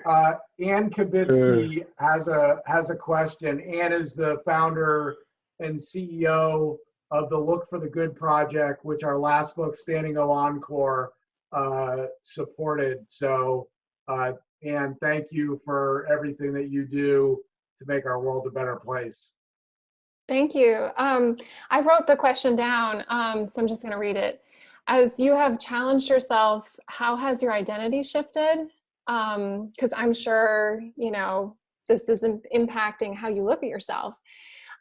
Ann Kubitsky has a question. Ann is the founder and CEO of the Look for the Good project, which our last book, Standing O Encore, supported. So, Ann, thank you for everything that you do to make our world a better place. Thank you. I wrote the question down, so I'm just going to read it. As you have challenged yourself, how has your identity shifted? Because I'm sure, you know, this is impacting how you look at yourself.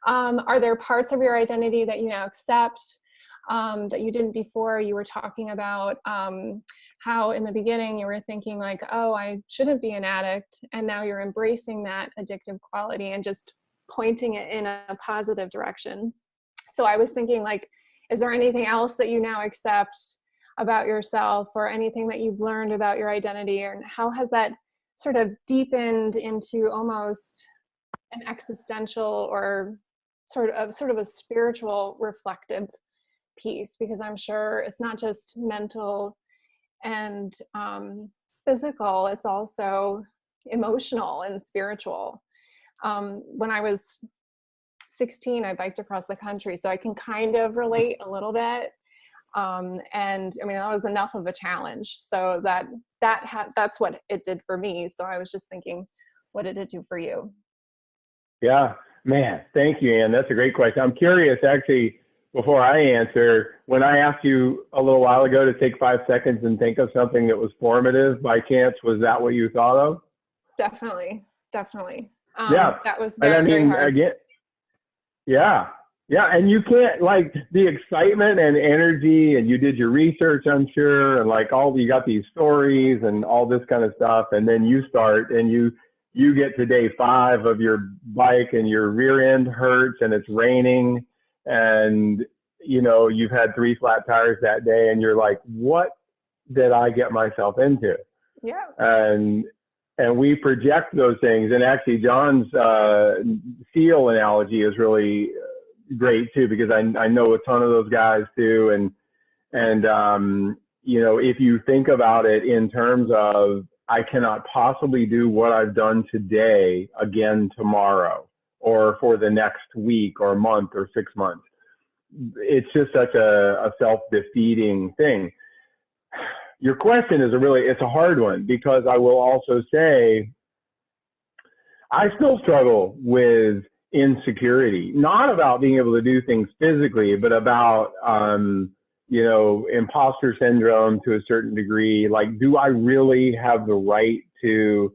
Are there parts of your identity that you now accept that you didn't before? You were talking about how in the beginning you were thinking like, oh, I shouldn't be an addict. And now you're embracing that addictive quality and just pointing it in a positive direction. So I was thinking like, is there anything else that you now accept about yourself or anything that you've learned about your identity, and how has that sort of deepened into almost an existential or sort of a spiritual reflective piece? Because I'm sure it's not just mental and physical, it's also emotional and spiritual. When I was 16, I biked across the country, so I can kind of relate a little bit. And I mean, that was enough of a challenge. So that's what it did for me. So I was just thinking, what did it do for you? Yeah, man, thank you, Ann. That's a great question. I'm curious, actually, before I answer, when I asked you a little while ago to take 5 seconds and think of something that was formative, by chance, was that what you thought of? Definitely. Yeah, that was very hard. Again, yeah, and you can't, like, the excitement and energy, and you did your research, I'm sure, and like you got these stories and all this kind of stuff, and then you start and you get to day 5 of your bike and your rear end hurts and it's raining and, you know, you've had 3 flat tires that day and you're like, what did I get myself into? Yeah. And we project those things. And actually John's seal analogy is really great too, because I know a ton of those guys too. And you know, if you think about it in terms of, I cannot possibly do what I've done today again tomorrow or for the next week or month or 6 months. It's just such a self-defeating thing. Your question is it's a hard one, because I will also say I still struggle with insecurity, not about being able to do things physically, but about, you know, imposter syndrome to a certain degree. Like, do I really have the right to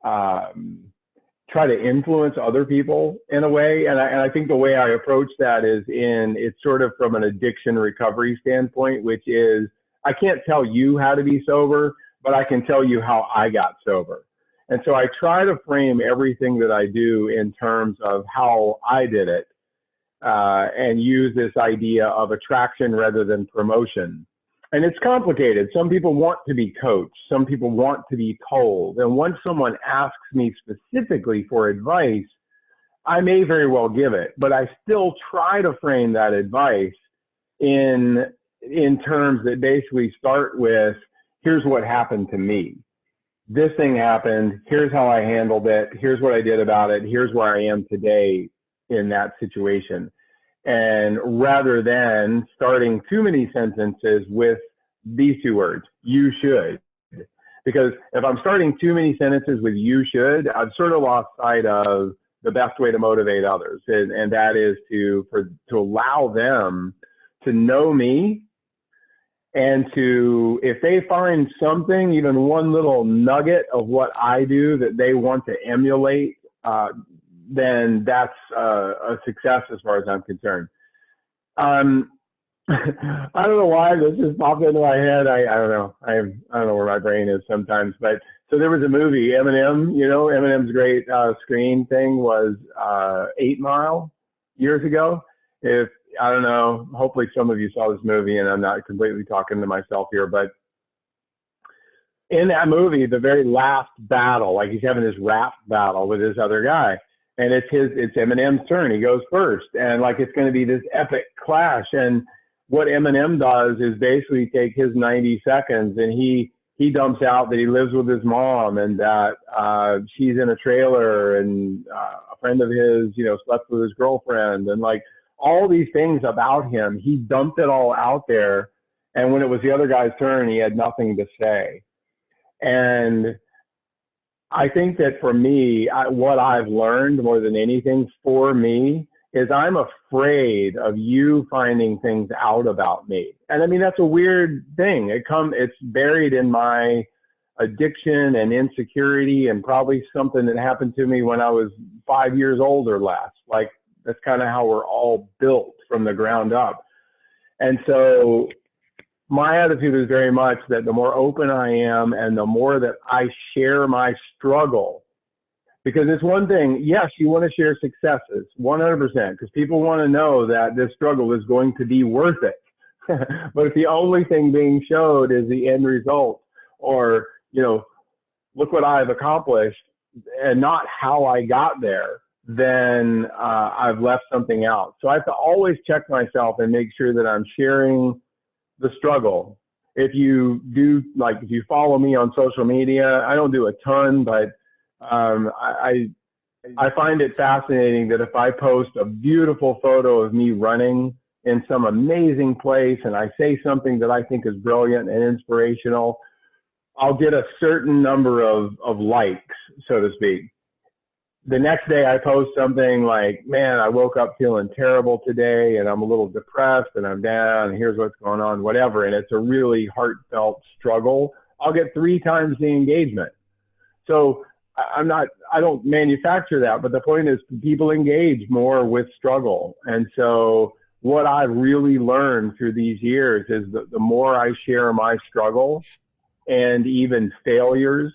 try to influence other people in a way? And I think the way I approach that is it's sort of from an addiction recovery standpoint, which is, I can't tell you how to be sober, but I can tell you how I got sober. And so I try to frame everything that I do in terms of how I did it, and use this idea of attraction rather than promotion. And it's complicated. Some people want to be coached. Some people want to be told. And once someone asks me specifically for advice, I may very well give it, but I still try to frame that advice in terms that basically start with, here's what happened to me. This thing happened. Here's how I handled it. Here's what I did about it. Here's where I am today in that situation. And rather than starting too many sentences with these 2 words, you should. Because if I'm starting too many sentences with you should, I've sort of lost sight of the best way to motivate others. And that is to allow them to know me, and to, if they find something, even one little nugget of what I do that they want to emulate, then that's a success as far as I'm concerned. I don't know why this just popped into my head. I don't know. I don't know where my brain is sometimes. But so there was a movie, Eminem. You know, Eminem's great screen thing was 8 Mile years ago. I don't know, hopefully some of you saw this movie, and I'm not completely talking to myself here, but in that movie, the very last battle, like he's having this rap battle with this other guy, and it's Eminem's turn. He goes first, and like it's going to be this epic clash. And what Eminem does is basically take his 90 seconds and he he dumps out that he lives with his mom and that she's in a trailer, and a friend of his, you know, slept with his girlfriend, and like all these things about him, he dumped it all out there. And when it was the other guy's turn, he had nothing to say. And I think that for me, what I've learned more than anything for me is I'm afraid of you finding things out about me. And I mean, that's a weird thing. It's buried in my addiction and insecurity, and probably something that happened to me when I was 5 years old or less. Like, that's kind of how we're all built from the ground up. And so my attitude is very much that the more open I am and the more that I share my struggle, because it's one thing, yes, you want to share successes, 100%, because people want to know that this struggle is going to be worth it. But if the only thing being showed is the end result, or, you know, look what I've accomplished and not how I got there, then I've left something out. So I have to always check myself and make sure that I'm sharing the struggle. If you do, like, if you follow me on social media, I don't do a ton, but I find it fascinating that if I post a beautiful photo of me running in some amazing place and I say something that I think is brilliant and inspirational, I'll get a certain number of likes, so to speak. The next day I post something like, man, I woke up feeling terrible today and I'm a little depressed and I'm down and here's what's going on, whatever. And it's a really heartfelt struggle. I'll get 3 times the engagement. So I don't manufacture that, but the point is people engage more with struggle. And so what I've really learned through these years is that the more I share my struggle and even failures